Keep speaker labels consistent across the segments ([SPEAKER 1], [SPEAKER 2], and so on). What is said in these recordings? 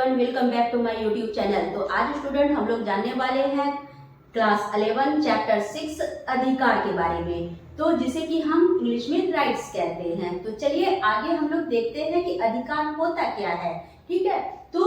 [SPEAKER 1] Everyone, welcome back to my YouTube channel. तो आज student हम लोग जानने वाले हैं क्लास 11 चैप्टर 6 अधिकार के बारे में, तो जिसे कि हम इंग्लिश में राइट्स कहते हैं। तो चलिए आगे हम लोग देखते हैं कि अधिकार होता क्या है। ठीक है, तो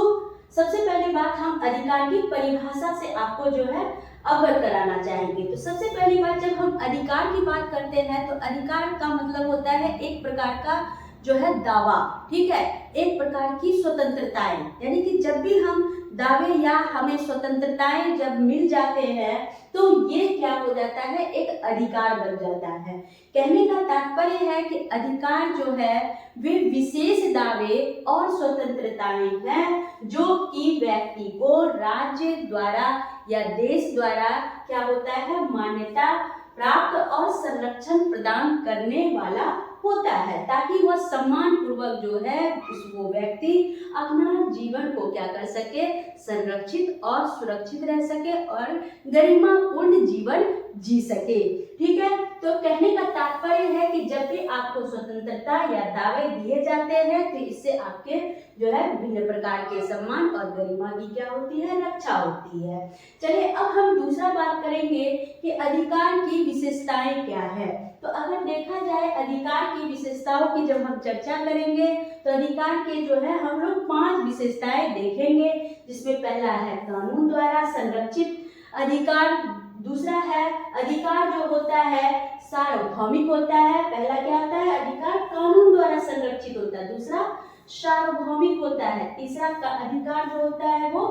[SPEAKER 1] सबसे पहली बात हम अधिकार की परिभाषा से आपको जो है अवगत कराना चाहेंगे। तो सबसे पहली बात, जब हम अधिकार की बात करते हैं तो अधिकार का मतलब होता है एक प्रकार का जो है दावा। ठीक है, एक प्रकार की स्वतंत्रताएं, यानी कि जब भी हम दावे या हमें स्वतंत्रताएं जब मिल जाते हैं तो ये क्या हो जाता है, एक अधिकार बन जाता है। कहने का तात्पर्य है कि अधिकार जो है वे विशेष दावे और स्वतंत्रताएं हैं जो कि व्यक्ति को राज्य द्वारा या देश द्वारा क्या होता है, मान्यता प्राप्त और संरक्षण प्रदान करने वाला होता है, ताकि वह सम्मान पूर्वक जो है वो व्यक्ति अपना जीवन को क्या कर सके, संरक्षित और सुरक्षित रह सके और गरिमापूर्ण जीवन जी सके। ठीक है, तो कहने का तात्पर्य है कि जब भी आपको स्वतंत्रता या दावे दिए जाते हैं तो इससे आपके जो है विभिन्न प्रकार के सम्मान और गरिमा की क्या होती है, रक्षा होती है। चलिए अब हम दूसरा बात करेंगे कि अधिकार की विशेषताएं क्या है। तो अगर देखा जाए अधिकार की विशेषताओं की जब हम चर्चा करेंगे तो अधिकार के जो है हम लोग 5 विशेषताएं देखेंगे, जिसमें पहला है कानून द्वारा संरक्षित अधिकार। दूसरा है अधिकार जो होता है सार्वभौमिक होता है। पहला क्या होता है, अधिकार कानून द्वारा संरक्षित होता है। दूसरा सार्वभौमिक होता है। तीसरा का अधिकार जो होता है वो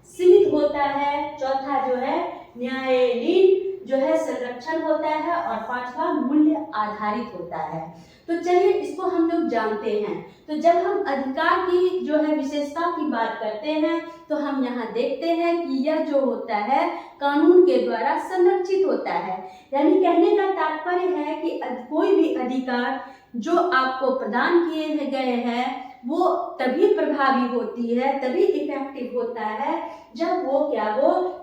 [SPEAKER 1] सीमित होता है। चौथा जो है न्यायालयीन जो है संरक्षण होता है और पांचवा मूल्य आधारित होता है। तो चलिए इसको हम लोग जानते हैं। तो जब हम अधिकार की जो है विशेषता की बात करते हैं तो हम यहाँ देखते हैं कि यह जो होता है कानून के द्वारा संरक्षित होता है, यानी कहने का तात्पर्य है कि कोई भी अधिकार जो आपको प्रदान किए गए हैं वो तभी प्रभावी होती है, तभी इफेक्टिव होता है जब वो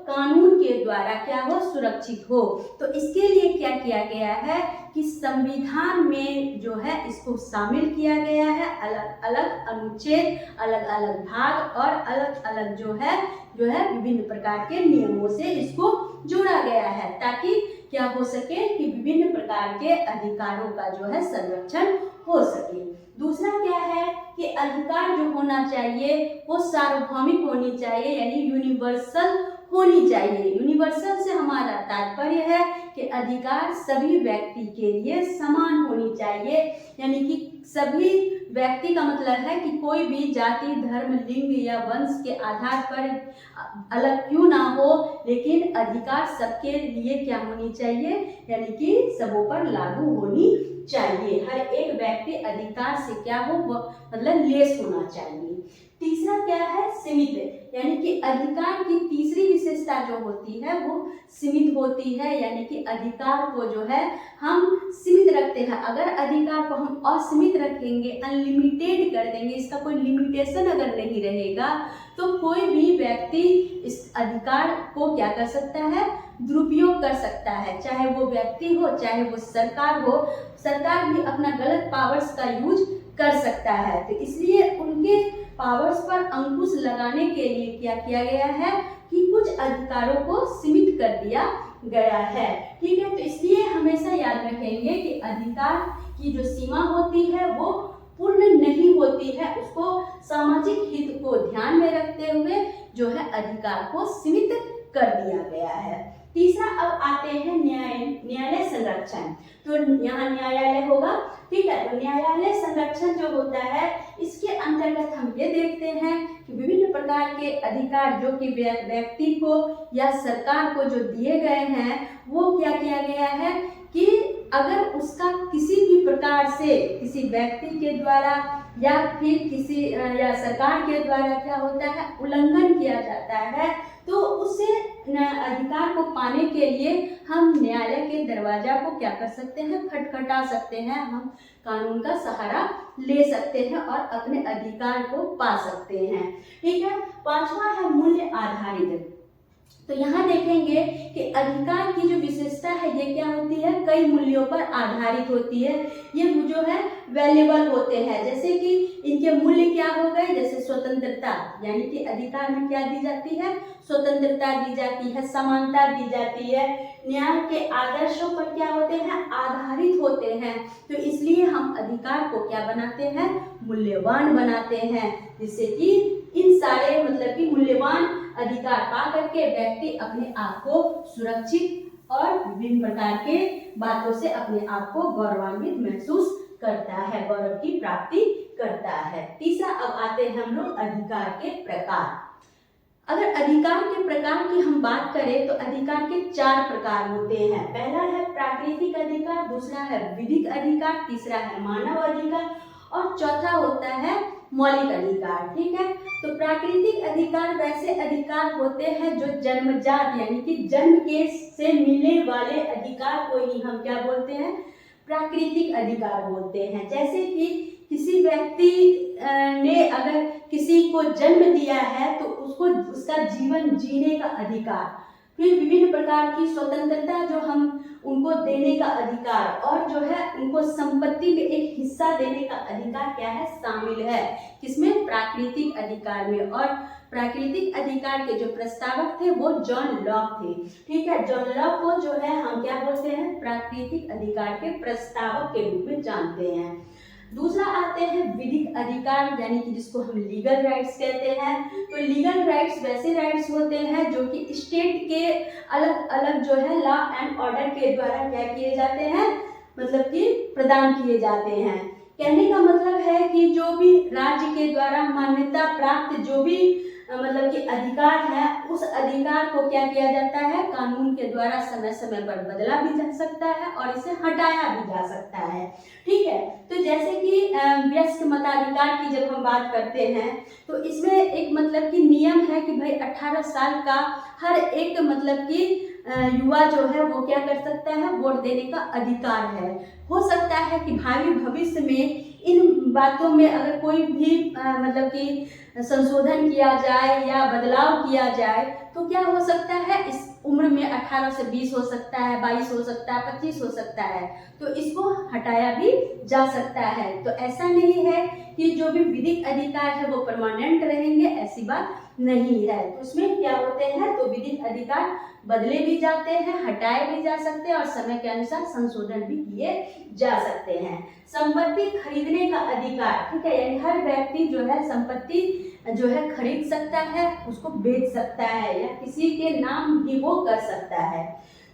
[SPEAKER 1] कानून के द्वारा क्या हो, सुरक्षित हो। तो इसके लिए क्या किया गया है कि संविधान में जो है इसको शामिल किया गया है। अलग अलग अनुच्छेद, अलग अलग भाग और अलग अलग जो है विभिन्न प्रकार के नियमों से इसको जोड़ा गया है, ताकि क्या हो सके कि विभिन्न प्रकार के अधिकारों का जो है संरक्षण हो सके। दूसरा क्या है कि अधिकार जो होना चाहिए वो सार्वभौमिक होनी चाहिए, यानी यूनिवर्सल होनी चाहिए। यूनिवर्सल से हमारा तात्पर्य है कि अधिकार सभी व्यक्ति के लिए समान होनी चाहिए, यानी कि सभी व्यक्ति का मतलब है कि कोई भी जाति, धर्म, लिंग या वंश के आधार पर अलग क्यों ना हो, लेकिन अधिकार सबके लिए क्या होनी चाहिए, यानी कि सबों पर लागू होनी चाहिए। हर एक व्यक्ति अधिकार से क्या हो मतलब लेस होना चाहिए। तीसरा क्या है, सीमित, यानी कि अधिकार की तीसरी विशेषता जो होती है वो सीमित होती है, यानी कि अधिकार को जो है हम सीमित रखते हैं। अगर अधिकार को हम असीमित रखेंगे, अनलिमिटेड कर देंगे, इसका कोई लिमिटेशन अगर नहीं रहेगा तो कोई भी व्यक्ति इस अधिकार को क्या कर सकता है, दुरुपयोग कर सकता है। चाहे वो व्यक्ति हो, चाहे वो सरकार हो, सरकार भी अपना गलत पावर्स का यूज कर सकता है। तो इसलिए उनके पावर्स पर अंकुश लगाने के लिए क्या किया गया है कि कुछ अधिकारों को सीमित कर दिया गया है। ठीक है, तो इसलिए हमेशा याद रखेंगे कि अधिकार की जो सीमा होती है वो पूर्ण नहीं होती है, उसको सामाजिक हित को ध्यान में रखते हुए जो है अधिकार को सीमित कर दिया गया है। तीसरा अब आते हैं न्यायालय संरक्षण। तो यहाँ न्यायालय होगा। ठीक है, तो न्यायालय संरक्षण जो होता है इसके अंतर्गत हम ये देखते हैं कि विभिन्न प्रकार के अधिकार जो कि व्यक्ति को या सरकार को जो दिए गए हैं वो क्या किया गया है कि अगर उसका किसी भी प्रकार से किसी व्यक्ति के द्वारा या फिर किसी या सरकार के द्वारा क्या होता है उल्लंघन किया जाता है तो उसे अधिकार को पाने के लिए हम न्यायालय के दरवाजा को क्या कर सकते हैं, खटखटा सकते हैं। हम कानून का सहारा ले सकते हैं और अपने अधिकार को पा सकते हैं। ठीक है, पांचवा है मूल्य आधारित। तो यहाँ देखेंगे कि अधिकार की जो विशेषता है ये क्या होती है, कई मूल्यों पर आधारित होती है। ये जो है वैल्यूएबल होते हैं। जैसे कि इनके मूल्य क्या हो गए, जैसे स्वतंत्रता यानी कि अधिकार में क्या दी जाती है, स्वतंत्रता दी जाती है, समानता दी जाती है, न्याय के आदर्शों पर क्या होते हैं, आधारित होते हैं। तो इसलिए हम अधिकार को क्या बनाते हैं, मूल्यवान बनाते हैं, जिससे कि इन सारे मतलब कि मूल्यवान अधिकार पा करके व्यक्ति अपने आप को सुरक्षित और विभिन्न प्रकार के बातों से अपने आप को गौरवान्वित महसूस करता है, गौरव की प्राप्ति करता है। तीसरा, अब आते हैं हम लोग अधिकार के प्रकार। अगर अधिकार के प्रकार की हम बात करें तो अधिकार के 4 प्रकार होते हैं। पहला है प्राकृतिक अधिकार, दूसरा है विधिक अधिकार, तीसरा है मानव अधिकार और चौथा होता है मौलिक अधिकार। ठीक है, तो प्राकृतिक अधिकार वैसे अधिकार होते हैं जो जन्मजात यानी कि जन्म के से मिलने वाले अधिकार को ही हम क्या बोलते हैं, प्राकृतिक अधिकार बोलते हैं। जैसे कि किसी व्यक्ति ने अगर किसी को जन्म दिया है तो उसको उसका जीवन जीने का अधिकार, फिर विभिन्न प्रकार की स्वतंत्रता जो हम उनको देने का अधिकार और जो है उनको संपत्ति में एक हिस्सा देने का अधिकार क्या है, शामिल है किसमें, प्राकृतिक अधिकार में। और प्राकृतिक अधिकार के जो प्रस्तावक थे वो जॉन लॉक थे। ठीक है, जॉन लॉक को जो है हम क्या बोलते हैं, प्राकृतिक अधिकार के प्रस्तावक के रूप में जानते हैं। दूसरा आते हैं विधिक अधिकार यानी कि जिसको हम लीगल राइट्स कहते हैं। तो लीगल राइट्स वैसे राइट्स होते हैं जो कि स्टेट के अलग अलग जो है लॉ एंड ऑर्डर के द्वारा क्या किए जाते हैं, मतलब कि प्रदान किए जाते हैं। कहने का मतलब है कि जो भी राज्य के द्वारा मान्यता प्राप्त जो भी मतलब कि अधिकार है, उस अधिकार को क्या किया जाता है, कानून के द्वारा समय समय पर बदला भी जा सकता है और इसे हटाया भी जा सकता है। ठीक है, तो जैसे कि वयस्क मताधिकार की जब हम बात करते हैं तो इसमें एक मतलब कि नियम है कि भाई 18 साल का हर एक मतलब कि युवा जो है वो क्या कर सकता है, वोट देने का अधिकार है। हो सकता है कि भावी भविष्य में इन बातों में अगर कोई भी मतलब कि संशोधन किया जाए या बदलाव किया जाए तो क्या हो सकता है, इस उम्र में 18 से 20 हो सकता है, 22 हो सकता है, 25 हो सकता है, तो इसको हटाया भी जा सकता है। तो ऐसा नहीं है कि जो भी विधिक अधिकार है वो परमानेंट रहेंगे, ऐसी बात नहीं है। तो उसमें क्या होते हैं, तो विधिक अधिकार बदले भी जाते हैं, हटाए भी जा सकते हैं और समय के अनुसार संशोधन भी किए जा सकते हैं। संपत्ति खरीदने का अधिकार, ठीक है, यानी हर व्यक्ति जो है संपत्ति जो है खरीद सकता है, उसको बेच सकता है या किसी के नाम भी वो कर सकता है।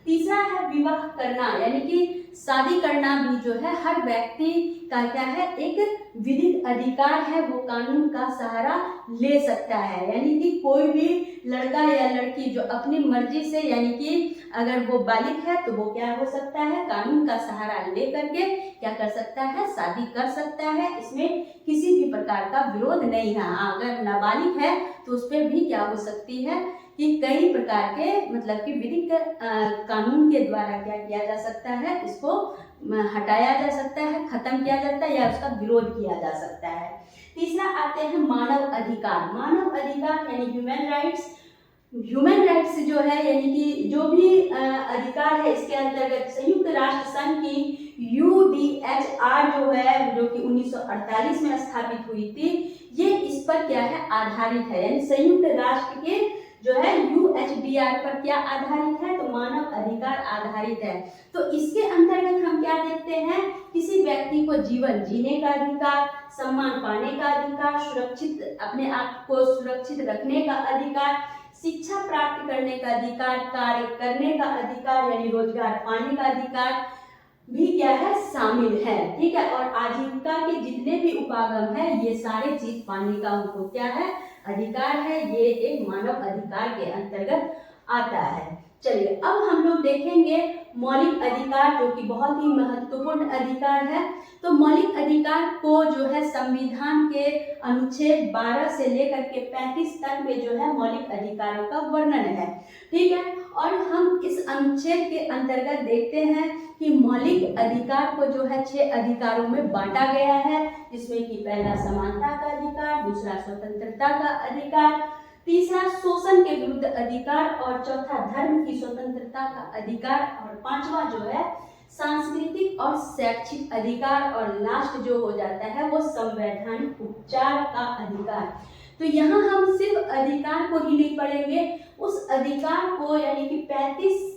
[SPEAKER 1] तीसरा है विवाह करना, यानी कि शादी करना भी जो है हर व्यक्ति का क्या है, एक विधिक अधिकार है, वो कानून का सहारा ले सकता है। यानी कि कोई भी लड़का या लड़की जो अपनी मर्जी से, यानी कि अगर वो बालिग है तो वो क्या हो सकता है, कानून का सहारा ले करके क्या कर सकता है, शादी कर सकता है। इसमें किसी भी प्रकार का विरोध नहीं है। अगर नाबालिग है तो उस पर भी क्या हो सकती है कि कई प्रकार के मतलब कि विधिक कानून के द्वारा क्या किया जा सकता है, इसको हटाया जा सकता है, खत्म किया जाता है या उसका विरोध किया जा सकता है। तीसरा आते हैं मानव अधिकार। मानव अधिकार यानी ह्यूमन राइट्स। ह्यूमन राइट्स जो है यानी कि जो भी अधिकार है, इसके अंतर्गत संयुक्त राष्ट्र संघ की UDHR जो है, जो कि 1948 में स्थापित हुई थी, ये इस पर क्या है, आधारित है। यानी संयुक्त राष्ट्र के जो है UHDR पर क्या आधारित है, तो मानव अधिकार आधारित है। तो इसके अंतर्गत हम क्या देखते हैं, किसी व्यक्ति को जीवन जीने का अधिकार, सम्मान पाने का अधिकार, सुरक्षित अपने आप को सुरक्षित रखने का अधिकार, शिक्षा प्राप्त करने का अधिकार, कार्य करने का अधिकार यानी रोजगार पाने का अधिकार भी क्या है, शामिल है। ठीक है, और आजीविका के जितने भी उपागम है, ये सारे चीज पाने का उनको क्या है, अधिकार है। ये एक मानव अधिकार के अंतर्गत आता है। चलिए अब हम लोग देखेंगे मौलिक अधिकार, जो कि बहुत ही महत्वपूर्ण अधिकार है। तो मौलिक अधिकार को जो है संविधान के अनुच्छेद 12 से लेकर के 35 तक में जो है मौलिक अधिकारों का वर्णन है। ठीक है, और हम इस अनुच्छेद के अंतर्गत देखते हैं कि मौलिक अधिकार को जो है 6 अधिकारों में बांटा गया है, जिसमें कि पहला समानता का अधिकार, दूसरा स्वतंत्रता का अधिकार, तीसरा शोषण के विरुद्ध अधिकार और चौथा धर्म की स्वतंत्रता का अधिकार और पांचवा जो है सांस्कृतिक और शैक्षिक अधिकार, और लास्ट जो हो जाता है वो संवैधानिक उपचार का अधिकार। तो यहाँ हम सिर्फ अधिकार को ही नहीं पढ़ेंगे, उस अधिकार को यानी कि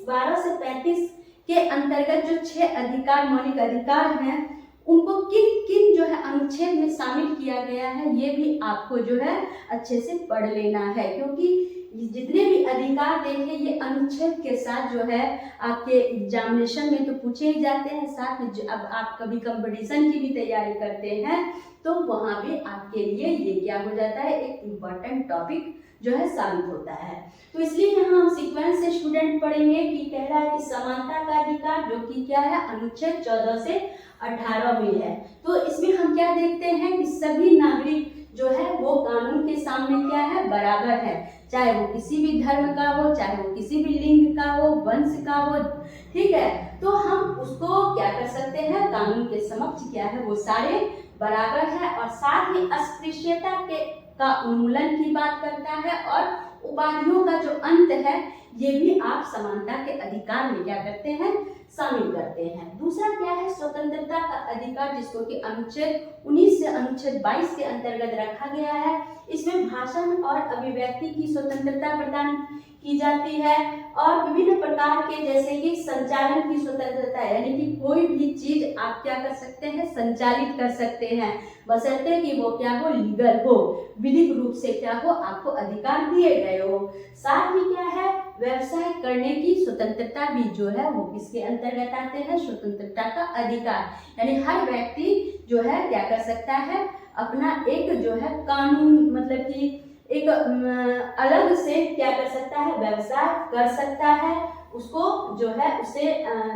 [SPEAKER 1] 12 से 35 के अंतर्गत जो 6 अधिकार मौलिक अधिकार हैं उनको किन किन जो है अनुच्छेद में शामिल किया गया है ये भी आपको जो है अच्छे से पढ़ लेना है, क्योंकि जितने भी अधिकार देखे ये अनुच्छेद के साथ जो है आपके एग्जामिनेशन में तो पूछे ही जाते हैं। साथ में अब आप कभी कंपटीशन की भी तैयारी करते हैं तो वहाँ भी आपके लिए ये क्या हो जाता है, एक इम्पॉर्टेंट टॉपिक जो है साबित होता है। तो इसलिए यहाँ हम सीक्वेंस से स्टूडेंट पढ़ेंगे कि कह रहा है कि समानता का अधिकार, जो कि क्या है अनुच्छेद 14 से 18 में है। तो इसमें हम क्या देखते हैं कि सभी नागरिक जो है वो कानून के सामने क्या है, बराबर है, चाहे वो किसी भी धर्म का हो, चाहे वो किसी भी लिंग का हो, वंश का हो, ठीक है। तो हम उसको क्या कर सकते हैं, कानून के समक्ष क्या है वो सारे बराबर है, और साथ ही अस्पृश्यता का उन्मूलन की बात करता है, और उपाधियों का जो अंत है ये भी आप समानता के अधिकार में क्या करते हैं, शामिल करते हैं। दूसरा क्या है, स्वतंत्रता का अधिकार, जिसको कि अनुच्छेद 19 से अनुच्छेद 22 के अंतर्गत रखा गया है। इसमें भाषण और अभिव्यक्ति की स्वतंत्रता प्रदान की जाती है, और विभिन्न प्रकार के जैसे कि संचालन की स्वतंत्रता, यानी कि कोई भी चीज आप क्या कर सकते हैं, संचालित कर सकते हैं, बशर्ते कि वो क्या हो, लीगल हो, विधिक रूप से क्या हो, आपको अधिकार दिए गए हो। साथ ही क्या है, व्यवसाय करने की स्वतंत्रता भी जो है वो किसके अंतर्गत आते हैं, स्वतंत्रता का अधिकार, यानी हर व्यक्ति जो है क्या कर सकता है, अपना एक जो है कानून मतलब कि एक अलग से क्या कर सकता है, व्यवसाय कर सकता है, उसको जो है उसे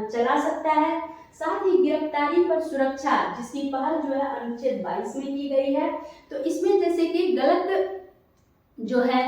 [SPEAKER 1] चला सकता है। साथ ही गिरफ्तारी पर सुरक्षा, जिसकी पहल जो है अनुच्छेद 22 में की गई है। तो इसमें जैसे कि गलत जो है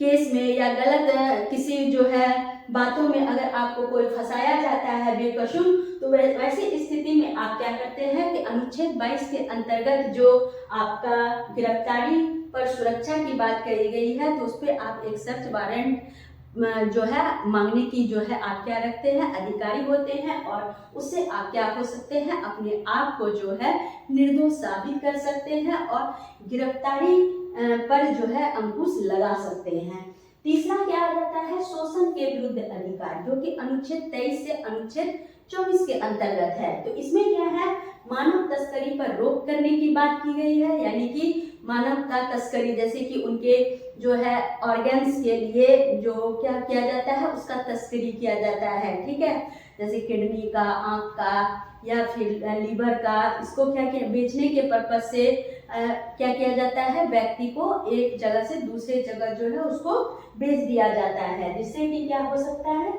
[SPEAKER 1] केस में या गलत किसी जो है बातों में अगर आपको कोई फंसाया जाता है बेकसूर, तो वैसी स्थिति में आप क्या करते हैं कि अनुच्छेद 22 के अंतर्गत जो आपका गिरफ्तारी पर सुरक्षा की बात करी गई है, तो उस पर आप एक सर्च वारंट जो है मांगने की जो है आप क्या रखते हैं, अधिकारी होते हैं, और उससे आप क्या हो सकते हैं, अपने आप को जो है निर्दोष साबित कर सकते हैं और गिरफ्तारी पर जो है अंकुश लगा सकते हैं। तीसरा क्या आ जाता है, शोषण के विरुद्ध अधिकार, जो कि अनुच्छेद 23 से अनुच्छेद 24 के अंतर्गत है। तो इसमें क्या है, मानव तस्करी पर रोक करने की बात की गई है, यानी कि मानव का तस्करी, जैसे कि उनके जो है ऑर्गन्स के लिए जो क्या किया जाता है, उसका तस्करी किया जाता है, ठीक है, जैसे किडनी का, आंख का या फिर लीवर का, इसको क्या किया, बेचने के पर्पज से क्या किया जाता है, व्यक्ति को एक जगह से दूसरे जगह जो है उसको बेच दिया जाता है, जिससे कि क्या हो सकता है,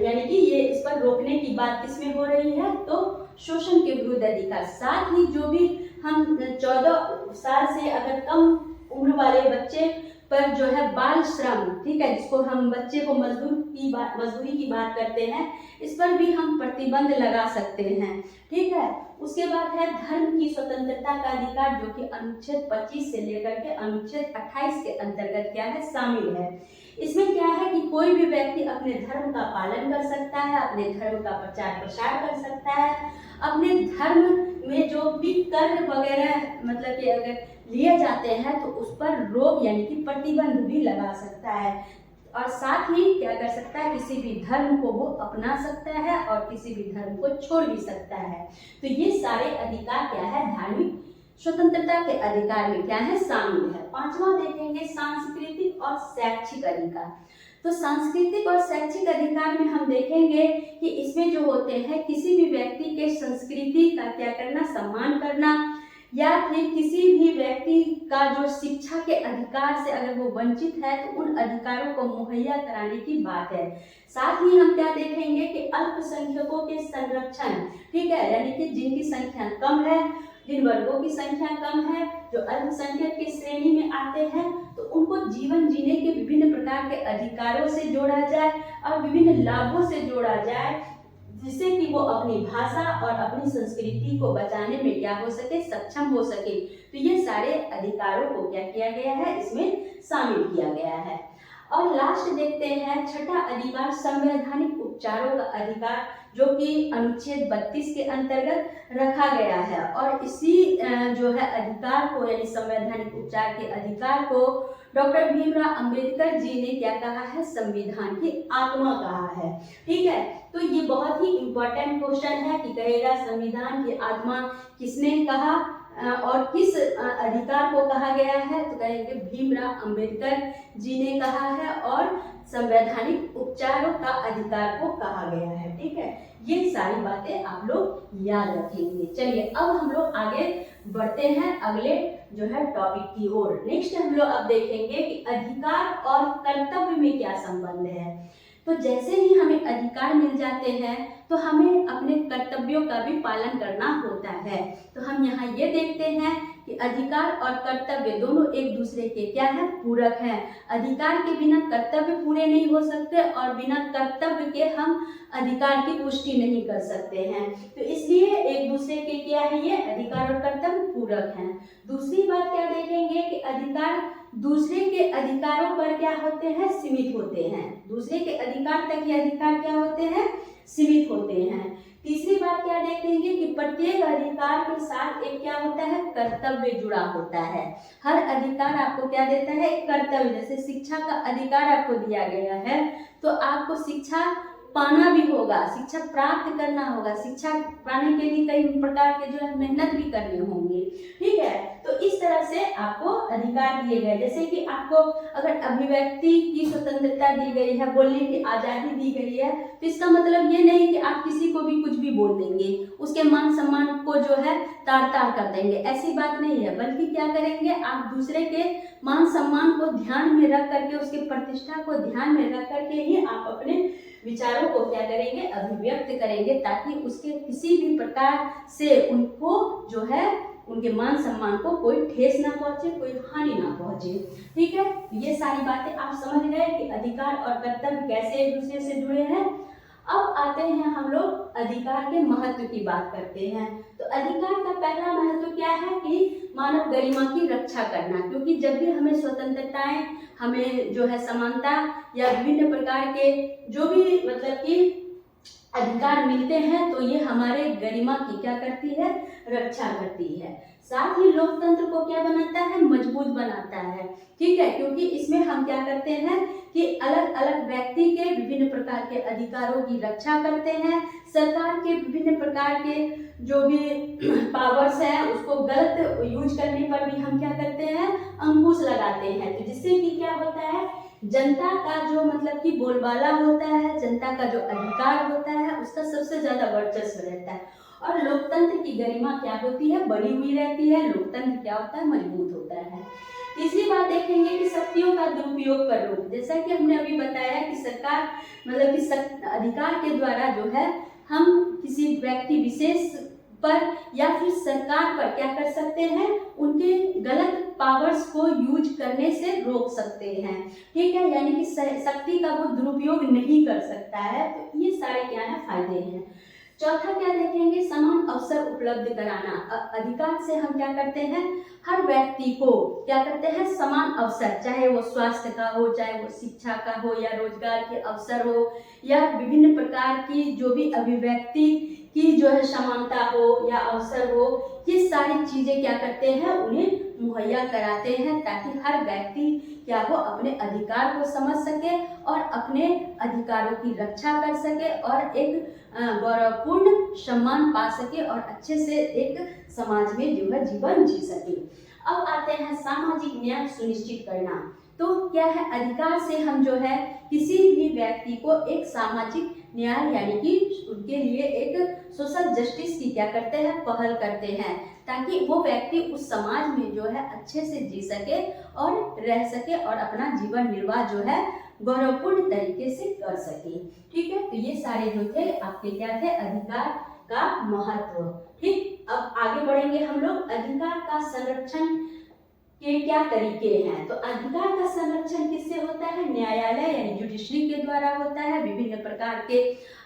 [SPEAKER 1] यानी कि ये इस पर रोकने की बात किसमें हो रही है, तो शोषण के विरुद्ध अधिकार। साथ ही जो भी हम 14 साल से अगर कम उम्र वाले बच्चे पर जो है बाल श्रम, ठीक है, जिसको हम बच्चे को मजदूरी की बात करते हैं, इस पर भी हम प्रतिबंध लगा सकते हैं, ठीक है। उसके बाद है धर्म की स्वतंत्रता का अधिकार, जो कि अनुच्छेद 25 से लेकर के अनुच्छेद 28 के अंतर्गत क्या है, शामिल है। इसमें क्या है कि कोई भी व्यक्ति अपने धर्म का पालन कर सकता है, अपने धर्म का प्रचार प्रसार कर सकता है, अपने धर्म में जो भी कर वगैरह मतलब कि अगर लिए जाते हैं तो उस पर रोक यानी कि प्रतिबंध भी लगा सकता है, और साथ ही क्या कर सकता है, किसी भी धर्म को वो अपना सकता है और किसी भी धर्म को छोड़ भी सकता है। तो ये सारे अधिकार क्या है, धार्मिक स्वतंत्रता के अधिकार में क्या है, शामिल है। पांचवा देखेंगे सांस्कृतिक और शैक्षिक अधिकार। तो सांस्कृतिक और शैक्षिक अधिकार में हम देखेंगे कि इसमें जो होते हैं, किसी भी व्यक्ति के संस्कृति का क्या करना, सम्मान करना, या फिर किसी भी व्यक्ति का जो शिक्षा के अधिकार से अगर वो वंचित है तो उन अधिकारों को मुहैया कराने की बात है। साथ ही हम क्या देखेंगे कि अल्पसंख्यकों के संरक्षण, ठीक है, यानी कि जिनकी संख्या कम है, जिन वर्गों की संख्या कम है, जो अल्पसंख्यक की श्रेणी में आते हैं, तो उनको जीवन जीने के विभिन्न प्रकार के अधिकारों से जोड़ा जाए और विभिन्न लाभों से जोड़ा जाए, जिससे कि वो अपनी भाषा और अपनी संस्कृति को बचाने में क्या हो सके, सक्षम हो सके। तो ये सारे अधिकारों को क्या किया गया है, इसमें शामिल किया गया है। और लास्ट देखते हैं छठा अधिकार, संवैधानिक उपचारों का अधिकार, जो कि अनुच्छेद 32 के अंतर्गत रखा गया है। और इसी जो है अधिकार को यानी संवैधानिक उपचार के अधिकार को डॉक्टर भीमराव अंबेडकर जी ने क्या कहा है, संविधान की आत्मा कहा है। ठीक है, तो ये बहुत ही इंपॉर्टेंट क्वेश्चन है कि कहेगा संविधान की आत्मा किसने कहा और किस अधिकार को कहा गया है, तो कहेंगे भीमराव अंबेडकर जी ने कहा है और संवैधानिक उपचारों का अधिकार को कहा गया है। ठीक है, ये सारी बातें आप लोग याद रखेंगे। चलिए अब हम लोग आगे बढ़ते हैं अगले जो है टॉपिक की ओर। नेक्स्ट हम लोग अब देखेंगे कि अधिकार और कर्तव्य में क्या संबंध है। तो जैसे ही हमें अधिकार मिल जाते हैं तो हमें अपने कर्तव्यों का भी पालन करना होता है। तो हम यहाँ ये देखते हैं कि अधिकार और कर्तव्य दोनों एक दूसरे के क्या है, पूरक हैं। अधिकार के बिना कर्तव्य पूरे नहीं हो सकते और बिना कर्तव्य के हम अधिकार की पुष्टि नहीं कर सकते हैं। तो इसलिए एक दूसरे के क्या है, ये अधिकार और कर्तव्य पूरक हैं। दूसरी बात क्या देखेंगे कि अधिकार दूसरे के अधिकारों पर क्या होते हैं, सीमित होते हैं। दूसरे के अधिकार तक ये अधिकार क्या होते हैं, सीमित होते हैं। तीसरी बात क्या देखेंगे कि प्रत्येक अधिकार के साथ एक क्या होता है, कर्तव्य जुड़ा होता है। हर अधिकार आपको क्या देता है, एक कर्तव्य। जैसे शिक्षा का अधिकार आपको दिया गया है तो आपको शिक्षा पाना भी होगा, शिक्षा प्राप्त करना होगा, शिक्षा पाने के लिए कई प्रकार के जो है मेहनत भी करने होंगे। ठीक है, तो इस तरह से आपको अधिकार दिए गए। जैसे कि आपको अगर अभिव्यक्ति की स्वतंत्रता दी गई है, बोलने की आजादी दी गई है, तो इसका मतलब ये नहीं कि आप किसी को भी कुछ भी बोल देंगे, उसके मान सम्मान को जो है तार तार कर देंगे, ऐसी बात नहीं है। बल्कि क्या करेंगे, आप दूसरे के मान सम्मान को ध्यान में रख करके, उसके प्रतिष्ठा को ध्यान में रख करके ही आप अपने विचारों को क्या करेंगे, अभिव्यक्त करेंगे, ताकि उसके किसी भी प्रकार से उनको जो है उनके मान सम्मान को कोई ठेस ना पहुंचे, कोई हानि ना पहुंचे। ठीक है, ये सारी बातें आप समझ गए कि अधिकार और कर्तव्य कैसे एक दूसरे से जुड़े हैं। अब आते हैं हम लोग अधिकार के महत्व की बात करते हैं। तो अधिकार का पहला महत्व क्या है कि मानव गरिमा की रक्षा करना, क्योंकि जब भी हमें स्वतंत्रताएं, हमें जो है समानता या विभिन्न प्रकार के जो भी मतलब कि अधिकार मिलते हैं तो ये हमारे गरिमा की क्या करती है, रक्षा करती है। साथ ही लोकतंत्र को क्या बनाता है, मजबूत बनाता है। ठीक है, क्योंकि इसमें हम क्या करते हैं कि अलग अलग व्यक्ति के विभिन्न प्रकार के अधिकारों की रक्षा करते हैं। सरकार के विभिन्न प्रकार के जो भी पावर्स हैं उसको गलत यूज करने पर भी हम क्या करते हैं, अंकुश लगाते हैं। तो जिससे कि क्या होता है, जनता का जो मतलब कि बोलबाला होता है, जनता का जो अधिकार होता है उसका सबसे ज्यादा वर्चस्व रहता है। और लोकतंत्र की गरिमा क्या होती है, बढ़ी हुई रहती है। लोकतंत्र क्या होता है, मजबूत होता है। तीसरी बात देखेंगे कि शक्तियों का दुरुपयोग कर रोक। जैसा कि हमने अभी बताया कि सरकार मतलब कि अधिकार के द्वारा जो है हम किसी व्यक्ति विशेष पर या फिर सरकार पर क्या कर सकते हैं, उनके गलत पावर्स को यूज करने से रोक सकते हैं। ठीक है, यानी कि शक्ति का वो दुरुपयोग नहीं कर सकता है। तो ये सारे क्या है, फायदे हैं। चौथा क्या देखेंगे, समान अवसर उपलब्ध कराना। अधिकार से हम क्या करते हैं, हर व्यक्ति को क्या करते हैं, समान अवसर, चाहे वो स्वास्थ्य का हो, चाहे वो शिक्षा का हो, या रोजगार के अवसर हो, या विभिन्न प्रकार की जो भी अभिव्यक्ति की जो है समानता हो या अवसर हो, ये सारी चीजें क्या करते हैं, उन्हें मुहैया कराते हैं, ताकि हर व्यक्ति क्या हो, अपने अधिकार को समझ सके और अपने अधिकारों की रक्षा कर सके और एक गौरवपूर्ण सम्मान पा सके और अच्छे से एक समाज में जो है जीवन जी सके। अब आते हैं सामाजिक न्याय सुनिश्चित करना। तो क्या है, अधिकार से हम जो है किसी भी व्यक्ति को एक सामाजिक न्याय यानी कि उनके लिए एक सोशल जस्टिस की क्या करते हैं, पहल करते हैं, ताकि वो व्यक्ति उस समाज में जो है अच्छे से जी सके और रह सके और अपना जीवन निर्वाह जो है गौरवपूर्ण तरीके से कर सके। ठीक है, तो ये सारे जो थे आपके क्या थे, अधिकार का महत्व। ठीक, अब आगे बढ़ेंगे हम लोग। अधिकार का संरक्षण के क्या तरीके हैं। तो अधिकार का संरक्षण किससे होता है, न्यायालय यानी जुडिशरी के द्वारा होता है। विभिन्न प्रकार के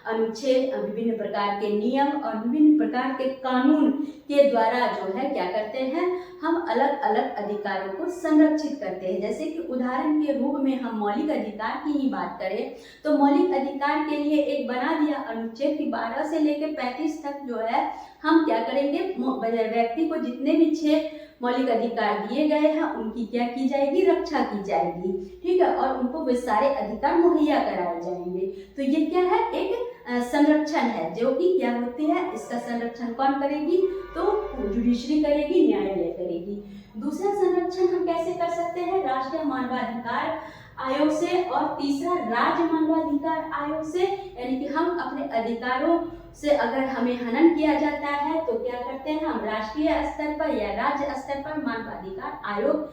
[SPEAKER 1] अनुच्छेद, विभिन्न प्रकार के नियम और विभिन्न प्रकार के कानून के द्वारा जो है क्या करते हैं, हम अलग अलग अधिकारों को संरक्षित करते हैं। जैसे कि उदाहरण के रूप में हम मौलिक अधिकार की ही बात करें तो मौलिक अधिकार के लिए एक बना दिया अनुच्छेद की 12 से लेकर 35 तक जो है हम क्या करेंगे, व्यक्ति को जितने भी 6 मौलिक अधिकार दिए गए हैं उनकी क्या की जाएगी, रक्षा की जाएगी, ठीक है, और उनको वे सारे अधिकार मुहैया कराए जाएंगे। तो ये क्या है, एक संरक्षण है जो कि क्या होती है, इसका संरक्षण कौन करेगी, तो जुडिशरी करेगी, न्यायालय करेगी। दूसरा संरक्षण हम कैसे कर सकते हैं, राष्ट्रीय मानवाधिकार आयोग से, और तीसरा राज्य मानवाधिकार आयोग से, यानी कि हम अपने अधिकारों से अगर हमें हनन किया जाता है तो क्या करते हैं, हम राष्ट्रीय स्तर पर या राज्य स्तर पर मानवाधिकार आयोग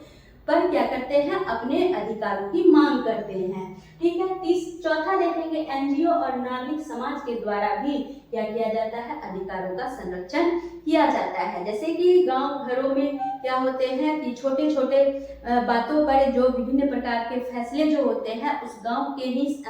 [SPEAKER 1] पर क्या करते हैं, अपने अधिकारों की मांग करते हैं, ठीक है। चौथा देखेंगे, एनजीओ और नागरिक समाज के द्वारा भी क्या किया जाता है, अधिकारों का संरक्षण किया जाता है। जैसे कि गांव घरों में क्या होते हैं कि छोटे छोटे बातों पर जो विभिन्न प्रकार के फैसले जो होते हैं उस गांव के ही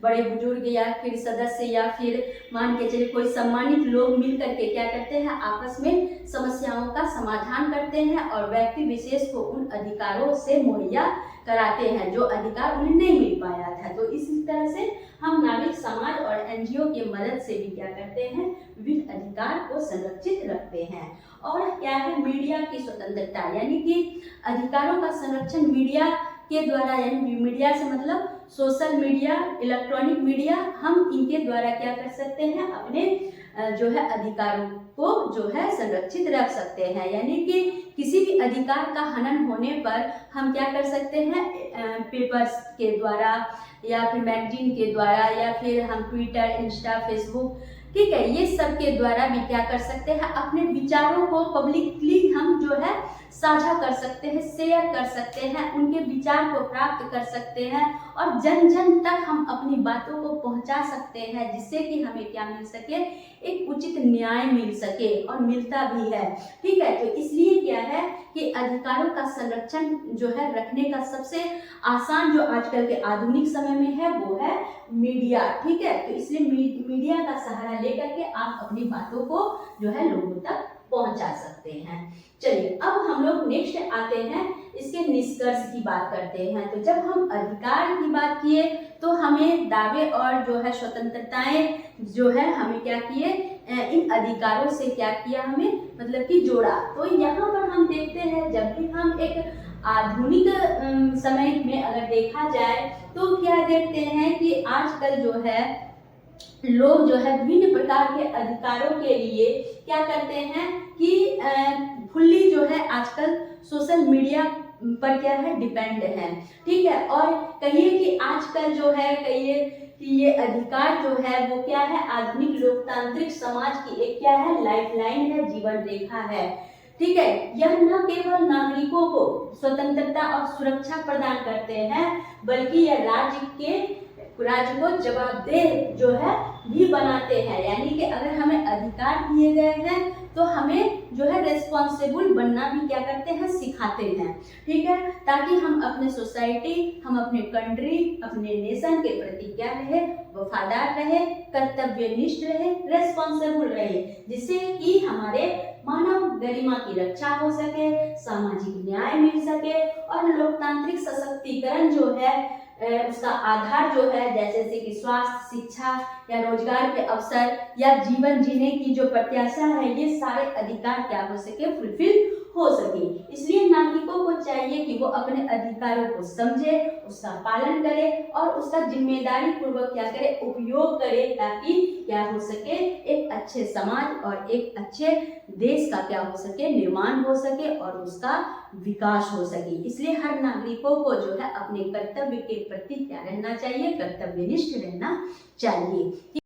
[SPEAKER 1] बड़े बुजुर्ग या फिर सदस्य या फिर मान के चलिए कोई सम्मानित लोग मिल करके क्या करते हैं, आपस में समस्याओं का समाधान करते हैं और व्यक्ति विशेष को उन अधिकारों से मुहैया कराते हैं जो अधिकार उन्हें नहीं मिल पाया था। तो इसी तरह से हम नागरिक समाज और एनजीओ की मदद से भी क्या करते हैं, विभिन्न अधिकार को संरक्षित रखते हैं। और क्या है, मीडिया की स्वतंत्रता, यानी कि अधिकारों का संरक्षण मीडिया के द्वारा, यानी मीडिया से मतलब सोशल मीडिया, इलेक्ट्रॉनिक मीडिया, हम इनके द्वारा क्या कर सकते हैं, अपने जो है अधिकारों को जो है संरक्षित रख सकते हैं। यानी कि किसी भी अधिकार का हनन होने पर हम क्या कर सकते हैं, पेपर्स के द्वारा या फिर मैगजीन के द्वारा या फिर हम ट्विटर, इंस्टा, फेसबुक, ठीक है, ये सब के द्वारा भी क्या कर सकते हैं, अपने विचारों को पब्लिकली हम जो है साझा कर सकते हैं, शेयर कर सकते हैं, उनके विचार को प्राप्त कर सकते हैं और जन जन तक हम अपनी बातों को पहुंचा सकते हैं, जिससे कि हमें क्या मिल सके, एक उचित न्याय मिल सके और मिलता भी है, ठीक है। तो इसलिए क्या है कि अधिकारों का संरक्षण जो है रखने का सबसे आसान जो आजकल के आधुनिक समय में है वो है मीडिया, ठीक है। तो इसलिए मीडिया का सहारा लेकर के आप अपनी बातों को जो है लोगों तक पहुंचा सकते हैं। चलिए अब हम लोग नेक्स्ट आते हैं, इसके निष्कर्ष की बात करते हैं। तो जब हम अधिकार की बात किए तो हमें दावे और जो है स्वतंत्रताएं जो है हमें क्या किए, इन अधिकारों से क्या किया, हमें मतलब कि जोड़ा। तो यहाँ पर हम देखते हैं जब भी हम एक आधुनिक समय में अगर देखा जाए तो क्या देखते हैं कि आजकल जो है लोग जो है विभिन्न प्रकार के अधिकारों के लिए क्या करते हैं कि फुल्ली जो है आजकल सोशल मीडिया पर क्या है, डिपेंड है, ठीक है। और कहिए कि आजकल जो है कहिए कि ये अधिकार जो है वो क्या है, आधुनिक लोकतांत्रिक समाज की एक क्या है, लाइफलाइन है, जीवन रेखा है, ठीक है। यह न केवल नागरिकों को स्वतंत्रता और सुरक्षा प्रदान करते हैं बल्कि यह राज्य को जवाबदेह जो है भी बनाते हैं। यानी कि अगर हमें अधिकार दिए गए हैं तो हमें जो है रेस्पॉन्सिबल बनना भी क्या करते हैं, सिखाते हैं, ठीक है, ताकि हम अपने सोसाइटी, हम अपने कंट्री, अपने नेशन के प्रति क्या रहे, वफादार रहे, कर्तव्यनिष्ठ रहे, रेस्पॉन्सिबल रहे, जिससे कि हमारे मानव गरिमा की रक्षा हो सके, सामाजिक न्याय मिल सके और लोकतांत्रिक सशक्तिकरण जो है उसका आधार जो है जैसे कि स्वास्थ्य, शिक्षा या रोजगार के अवसर या जीवन जीने की जो प्रत्याशा है, ये सारे अधिकार क्या हो सके, फुलफिल हो सके। इसलिए नागरिकों को चाहिए कि वो अपने अधिकारों को समझे, उसका पालन करे और उसका जिम्मेदारी पूर्वक क्या करे, उपयोग करे, ताकि क्या हो सके, एक अच्छे समाज और एक अच्छे देश का क्या हो सके, निर्माण हो सके और उसका विकास हो सके। इसलिए हर नागरिकों को जो है अपने कर्तव्य के प्रति क्या रहना चाहिए, कर्तव्यनिष्ठ रहना चाहिए।